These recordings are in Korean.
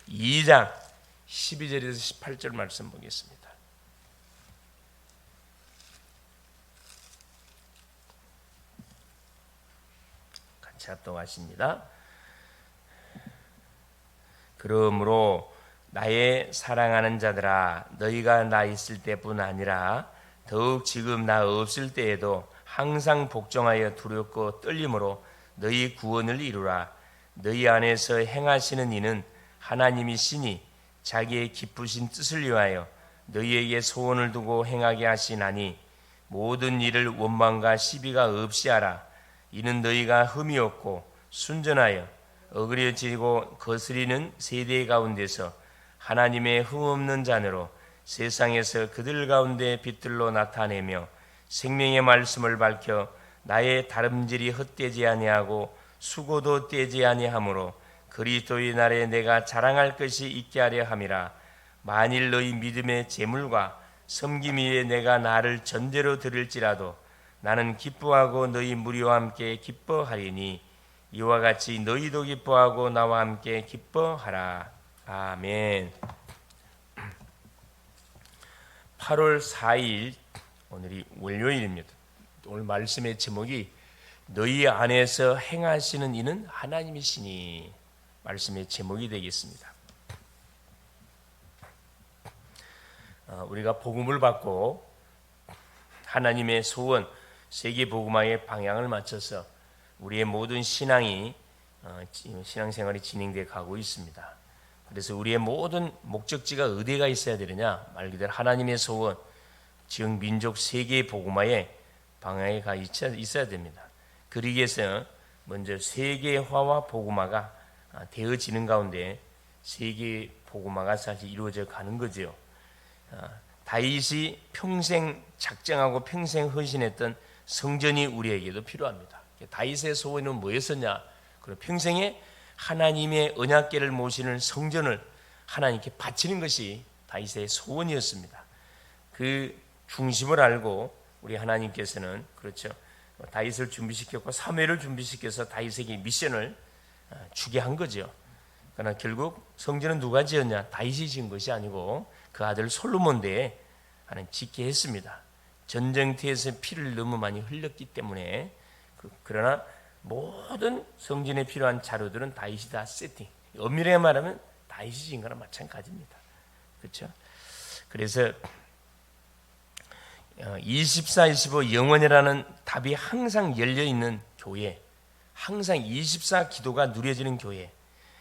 2장 12절에서 18절 말씀 보겠습니다. 같이 합독하십니다. 그러므로 나의 사랑하는 자들아, 너희가 나 있을 때뿐 아니라 더욱 지금 나 없을 때에도 항상 복종하여 두렵고 떨림으로 너희 구원을 이루라. 너희 안에서 행하시는 이는 하나님이시니 자기의 기쁘신 뜻을 위하여 너희에게 소원을 두고 행하게 하시나니 모든 일을 원망과 시비가 없이 하라. 이는 너희가 흠이 없고 순전하여 어그려지고 거스리는 세대 가운데서 하나님의 흠없는 자녀로 세상에서 그들 가운데 빛들로 나타내며 생명의 말씀을 밝혀 나의 다름질이 헛되지 아니하고 수고도 떼지 아니하므로 그리스도의 날에 내가 자랑할 것이 있게 하려 함이라. 만일 너희 믿음의 재물과 섬김 위에 내가 나를 전제로 드릴지라도 나는 기뻐하고 너희 무리와 함께 기뻐하리니 이와 같이 너희도 기뻐하고 나와 함께 기뻐하라. 아멘. 8월 4일 오늘이 월요일입니다. 오늘 말씀의 제목이 너희 안에서 행하시는 이는 하나님이시니 말씀의 제목이 되겠습니다. 우리가 복음을 받고 하나님의 소원 세계 복음화의 방향을 맞춰서 우리의 모든 신앙생활이 진행되어 가고 있습니다. 그래서 우리의 모든 목적지가 어디가 있어야 되느냐? 말 그대로 하나님의 소원, 즉 민족 세계 복음화의 방향에 가 있어야 됩니다. 그러기 위해서 먼저 세계화와 복음화가 되어지는 가운데 세계 복음화가 사실 이루어져 가는 거죠. 다윗이 평생 작정하고 평생 헌신했던 성전이 우리에게도 필요합니다. 다윗의 소원은 뭐였었냐? 그리고 평생에 하나님의 언약궤를 모시는 성전을 하나님께 바치는 것이 다윗의 소원이었습니다. 그 중심을 알고 우리 하나님께서는 그렇죠. 다윗을 준비시켰고 사무엘을 준비시켜서 다윗에게 미션을 주게 한 거죠. 그러나 결국 성전은 누가 지었냐? 다윗이 지은 것이 아니고 그 아들 솔로몬대에 하나님 짓게 했습니다. 전쟁터에서 피를 너무 많이 흘렸기 때문에 그러나 모든 성전에 필요한 자료들은 다윗이 다 세팅. 엄밀하게 말하면 다윗이 지은 거나 마찬가지입니다. 그렇죠? 그래서 24, 25 영원이라는 답이 항상 열려있는 교회, 항상 24 기도가 누려지는 교회,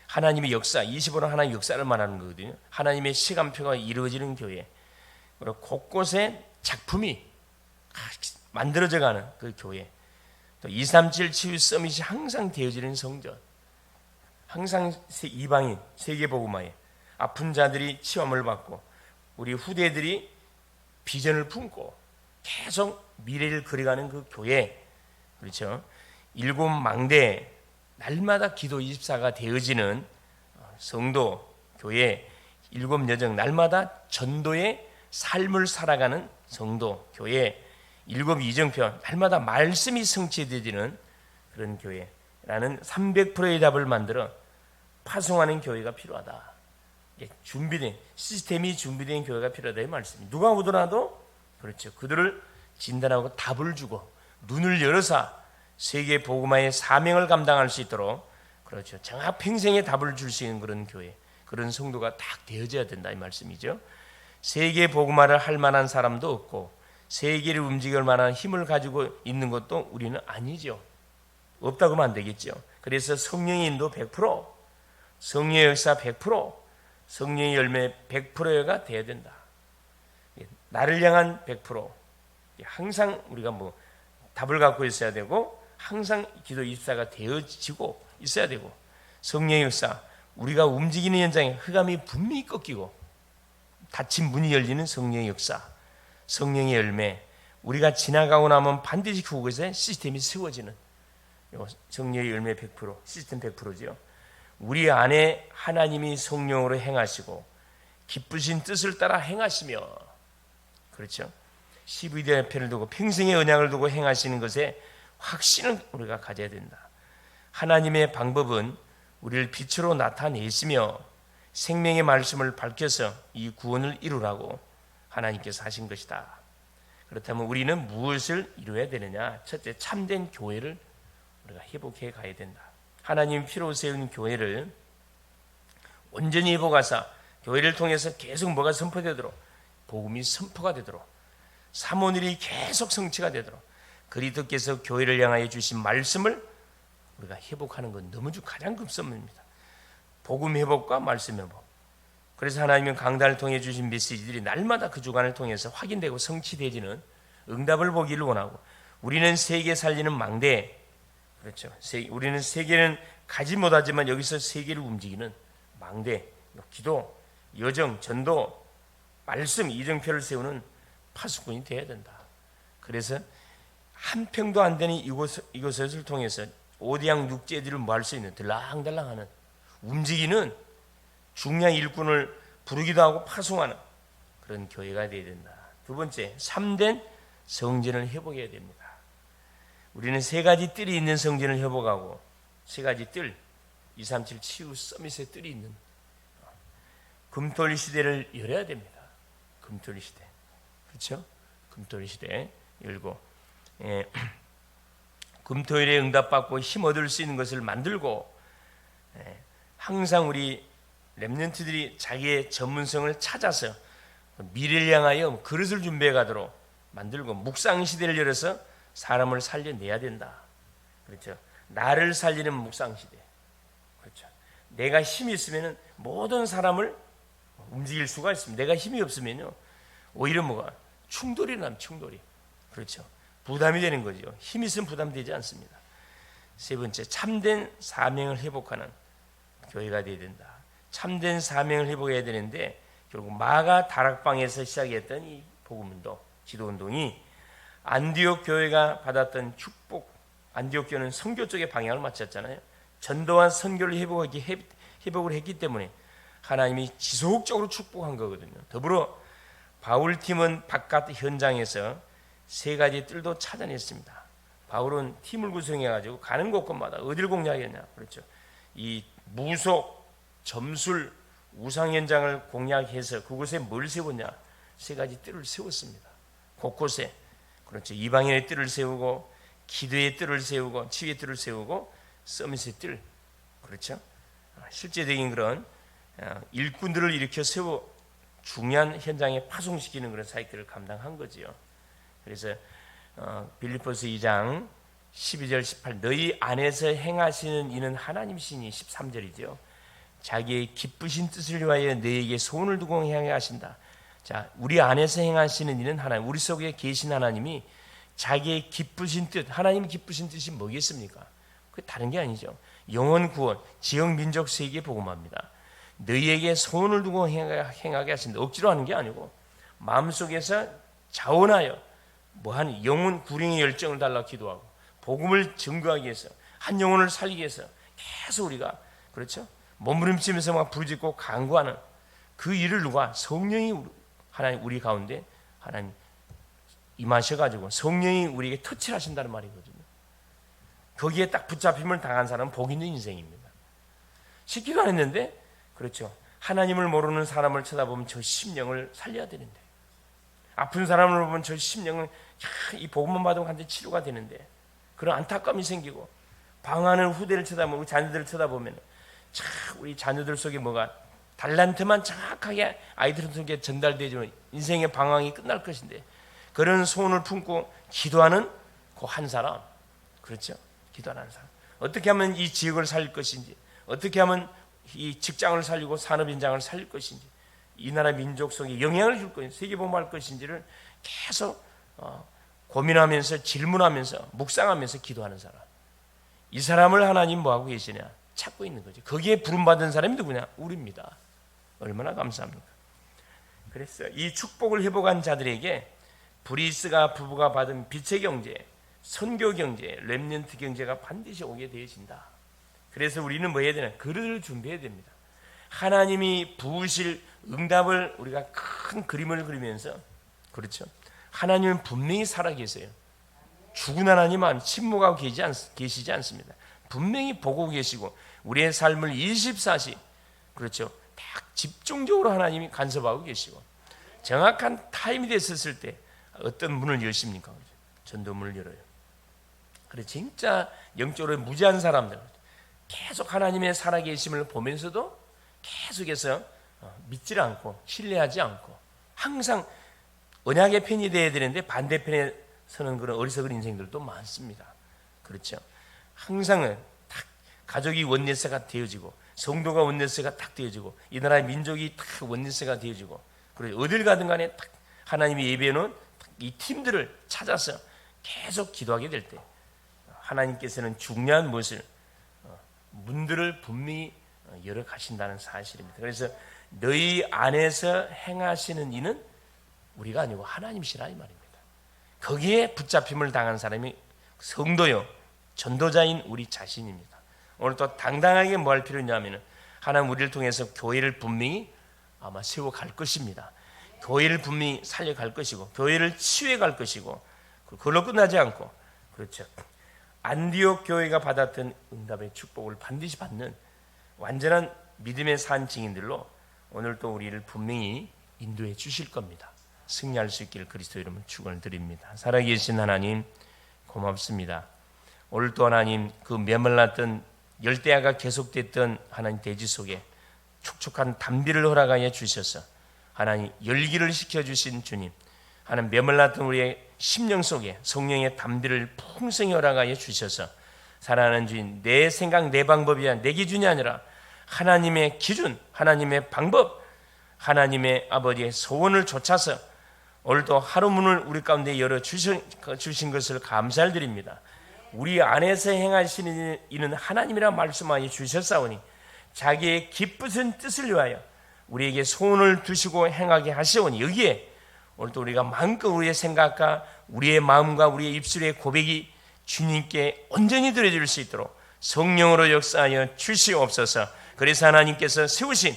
하나님의 역사, 25는 하나님의 역사를 말하는 거거든요. 하나님의 시간표가 이루어지는 교회, 그리고 곳곳에 작품이 만들어져가는 그 교회, 또 237 치유 서밋이 항상 되어지는 성전, 항상 이방인 세계복음화에 아픈 자들이 치유함을 받고 우리 후대들이 비전을 품고 계속 미래를 그려가는 그 교회, 그렇죠? 7 망대 날마다 기도 24가 되어지는 성도 교회, 7 여정 날마다 전도의 삶을 살아가는 성도 교회, 7 이정표 날마다 말씀이 성취되어지는 그런 교회라는 300%의 답을 만들어 파송하는 교회가 필요하다. 준비된 시스템이 준비된 교회가 필요하다 이 말씀이. 누가 오더라도 그렇죠. 그들을 진단하고 답을 주고 눈을 열어서 세계 복음화의 사명을 감당할 수 있도록 그렇죠. 정확 평생에 답을 줄 수 있는 그런 교회, 그런 성도가 딱 되어져야 된다 이 말씀이죠. 세계 복음화를 할 만한 사람도 없고 세계를 움직일 만한 힘을 가지고 있는 것도 우리는 아니죠. 없다고 하면 안 되겠죠. 그래서 성령의 인도 100%, 성령의 역사 100%, 성령의 열매 100%가 돼야 된다. 나를 향한 100%. 항상 우리가 답을 갖고 있어야 되고 항상 기도 24가 되어지고 있어야 되고 성령의 역사, 우리가 움직이는 현장에 흑암이 분명히 꺾이고 닫힌 문이 열리는 성령의 역사, 성령의 열매, 우리가 지나가고 나면 반드시 그곳에 시스템이 세워지는 성령의 열매 100%, 시스템 100%죠. 우리 안에 하나님이 성령으로 행하시고 기쁘신 뜻을 따라 행하시며, 그렇죠? CVD의 편을 두고 평생의 언약을 두고 행하시는 것에 확신을 우리가 가져야 된다. 하나님의 방법은 우리를 빛으로 나타내시며 생명의 말씀을 밝혀서 이 구원을 이루라고 하나님께서 하신 것이다. 그렇다면 우리는 무엇을 이루어야 되느냐? 첫째, 참된 교회를 우리가 회복해 가야 된다. 하나님 피로 세운 교회를 온전히 회복하사 교회를 통해서 계속 뭐가 선포되도록, 복음이 선포가 되도록, 사모늘이 계속 성취가 되도록 그리스도께서 교회를 향하여 주신 말씀을 우리가 회복하는 건 너무 가장 급선무입니다. 복음 회복과 말씀 회복. 그래서 하나님은 강단을 통해 주신 메시지들이 날마다 그 주간을 통해서 확인되고 성취되지는 응답을 보기를 원하고, 우리는 세계 살리는 망대, 그렇죠. 우리는 세계는 가지 못하지만 여기서 세계를 움직이는 망대, 기도, 여정, 전도, 말씀, 이정표를 세우는 파수꾼이 되어야 된다. 그래서 한 평도 안 되는 이곳을 통해서 오대양 육제들을 모할 수 있는 들랑들랑하는 움직이는 중량 일꾼을 부르기도 하고 파송하는 그런 교회가 되어야 된다. 두 번째, 참된 성전을 회복해야 됩니다. 우리는 세 가지 뜰이 있는 성전을 회복하고, 세 가지 뜰, 237 치유 서밋의 뜰이 있는 금토일 시대를 열어야 됩니다. 금토일 시대, 그렇죠? 금토일 시대 열고, 금토일에 응답받고 힘 얻을 수 있는 것을 만들고, 항상 우리 렘넌트들이 자기의 전문성을 찾아서 미래를 향하여 그릇을 준비해 가도록 만들고, 묵상 시대를 열어서 사람을 살려내야 된다. 그렇죠? 나를 살리는 묵상 시대. 그렇죠? 내가 힘이 있으면 모든 사람을 움직일 수가 있습니다. 내가 힘이 없으면요, 오히려 뭐가 충돌이 나면 충돌이. 그렇죠? 부담이 되는 거죠. 힘이 있으면 부담되지 않습니다. 세 번째, 참된 사명을 회복하는 교회가 되어야 된다. 참된 사명을 회복해야 되는데, 결국 마가 다락방에서 시작했던 이 복음운동, 기도운동이 안디옥 교회가 받았던 축복, 안디옥 교회는 선교 쪽에 방향을 맞췄잖아요. 전도와 선교를 회복을 했기 때문에 하나님이 지속적으로 축복한 거거든요. 더불어 바울팀은 바깥 현장에서 세 가지 뜰도 찾아냈습니다. 바울은 팀을 구성해가지고 가는 곳곳마다 어딜 공략했냐, 그렇죠? 이 무속, 점술, 우상 현장을 공략해서 그곳에 뭘 세웠냐? 세 가지 뜰을 세웠습니다. 곳곳에, 그렇죠? 이방인의 뜰을 세우고, 기도의 뜰을 세우고, 치유의 뜰을 세우고, 서밋의 뜰, 그렇죠? 실제적인 그런 일꾼들을 일으켜 세워 중요한 현장에 파송시키는 그런 사역들을 감당한 거지요. 그래서 빌립보서 2장 12절 18, 너희 안에서 행하시는 이는 하나님이시니, 13절이죠. 자기의 기쁘신 뜻을 위하여 너희에게 소원을 두고 행하게 하신다. 자, 우리 안에서 행하시는 이는 하나님, 우리 속에 계신 하나님이 자기의 기쁘신 뜻, 하나님 기쁘신 뜻이 뭐겠습니까? 그 다른 게 아니죠. 영혼 구원, 지역 민족 세계에 복음합니다. 너희에게 소원을 두고 행하게 하신다. 억지로 하는 게 아니고 마음속에서 자원하여 뭐한 영혼 구령의 열정을 달라 기도하고, 복음을 증거하기 위해서, 한 영혼을 살리기 위해서 계속 우리가, 그렇죠? 몸부림치면서 막 부르짖고 간구하는 그 일을 누가? 성령이 하나님 우리 가운데 하나님 임하셔가지고 성령이 우리에게 터치를 하신다는 말이거든요. 거기에 딱 붙잡힘을 당한 사람은 복 있는 인생입니다. 쉽지도 않았는데, 그렇죠? 하나님을 모르는 사람을 쳐다보면 저 심령을 살려야 되는데, 아픈 사람을 보면 저 심령은 이 복음만 받으면 한테 치료가 되는데, 그런 안타까움이 생기고, 방황하는 후대를 쳐다보고 자녀들을 쳐다보면 참 우리 자녀들 속에 뭐가 달란트만 정확하게 아이들 속에 전달되지만 인생의 방황이 끝날 것인데, 그런 소원을 품고 기도하는 그 한 사람, 그렇죠? 기도하는 사람, 어떻게 하면 이 지역을 살릴 것인지, 어떻게 하면 이 직장을 살리고 산업 현장을 살릴 것인지, 이 나라 민족 속에 영향을 줄 것인지, 세계복음할 것인지를 계속 고민하면서 질문하면서 묵상하면서 기도하는 사람, 이 사람을 하나님 뭐하고 계시냐 찾고 있는 거죠. 거기에 부름받은 사람이 누구냐? 우리입니다. 얼마나 감사합니까? 그래서 이 축복을 회복한 자들에게 브리스가 부부가 받은 빛의 경제, 선교 경제, 렘넌트 경제가 반드시 오게 되어진다. 그래서 우리는 뭐 해야 되나? 그릇을 준비해야 됩니다. 하나님이 부으실 응답을 우리가 큰 그림을 그리면서, 그렇죠? 하나님은 분명히 살아계세요. 죽은 하나님은 침묵하고 계시지 않습니다. 분명히 보고 계시고 우리의 삶을 24시, 그렇죠? 딱 집중적으로 하나님이 간섭하고 계시고 정확한 타임이 됐었을 때 어떤 문을 여십니까? 전도문을 열어요. 그래 진짜 영적으로 무지한 사람들 계속 하나님의 살아계심을 보면서도 계속해서 믿지 않고 신뢰하지 않고 항상 언약의 편이 되어야 되는데 반대편에 서는 그런 어리석은 인생들도 많습니다. 그렇죠. 항상은 딱 가족이 원내세가 되어지고 성도가 원내세가 딱 되어지고 이 나라의 민족이 딱 원내세가 되어지고 그리고 어딜 가든 간에 딱 하나님이 예배해놓은 이 팀들을 찾아서 계속 기도하게 될 때 하나님께서는 중요한 무엇을 문들을 분명히 열어 가신다는 사실입니다. 그래서 너희 안에서 행하시는 이는 우리가 아니고 하나님이시라 이 말입니다. 거기에 붙잡힘을 당한 사람이 성도요 전도자인 우리 자신입니다. 오늘 또 당당하게 뭐 할 필요냐면은 하나님 우리를 통해서 교회를 분명히 아마 세워갈 것입니다. 교회를 분명히 살려갈 것이고 교회를 치유해갈 것이고 그걸로 끝나지 않고 그렇죠. 안디옥 교회가 받았던 응답의 축복을 반드시 받는 완전한 믿음의 산 증인들로 오늘 또 우리를 분명히 인도해 주실 겁니다. 승리할 수 있기를 그리스도 이름으로 축원을 드립니다. 살아계신 하나님 고맙습니다. 오늘 또 하나님 그 메말랐던 열대야가 계속됐던 하나님 대지 속에 촉촉한 담비를 허락하여 주셔서 하나님 열기를 시켜주신 주님 하나님 메말랐던 우리의 심령 속에 성령의 담비를 풍성히 허락하여 주셔서 살아가는 주인 내 생각 내 방법이 아니라 내 기준이 아니라 하나님의 기준 하나님의 방법 하나님의 아버지의 소원을 좇아서 오늘도 하루 문을 우리 가운데 열어 주신 것을 감사를 드립니다. 우리 안에서 행하시는 이는 하나님이라 말씀하여 주셨사오니 자기의 기쁘신 뜻을 위하여 우리에게 소원을 두시고 행하게 하시오니 여기에 오늘도 우리가 마음껏 우리의 생각과 우리의 마음과 우리의 입술의 고백이 주님께 온전히 드려질 수 있도록 성령으로 역사하여 주시옵소서. 그래서 하나님께서 세우신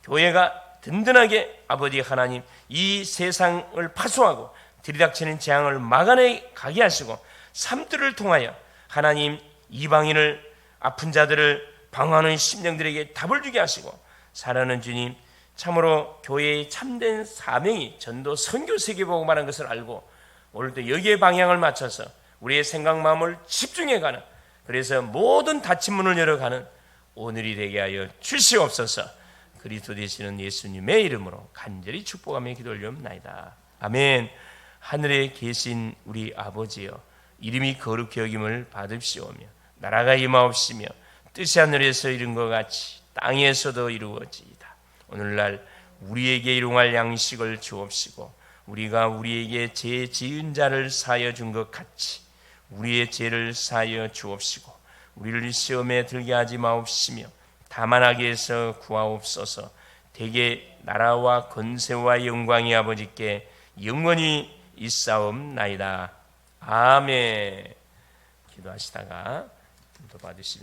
교회가 든든하게 아버지 하나님 이 세상을 파수하고 들이닥치는 재앙을 막아내 가게 하시고 삶들을 통하여 하나님 이방인을 아픈 자들을 방황하는 심령들에게 답을 주게 하시고 살아가는 주님 참으로 교회의 참된 사명이 전도 선교 세계복음하는 것을 알고 오늘도 여기에 방향을 맞춰서 우리의 생각 마음을 집중해가는 그래서 모든 닫힌 문을 열어가는 오늘이 되게 하여 주시옵소서. 그리스도 되시는 예수님의 이름으로 간절히 축복하며 기도 올려옵나이다. 아멘. 하늘에 계신 우리 아버지여 이름이 거룩히 여김을 받으시오며 나라가 임하옵시며 뜻이 하늘에서 이룬 것 같이 땅에서도 이루어지이다. 오늘날 우리에게 일용할 양식을 주옵시고 우리가 우리에게 죄 지은 자를 사하여 준 것 같이 우리의 죄를 사하여 주옵시고 우리를 시험에 들게 하지 마옵시며 다만 악에서 구하옵소서. 대개 나라와 권세와 영광이 아버지께 영원히 있사옵나이다. 아멘. 기도하시다가 또 받으시면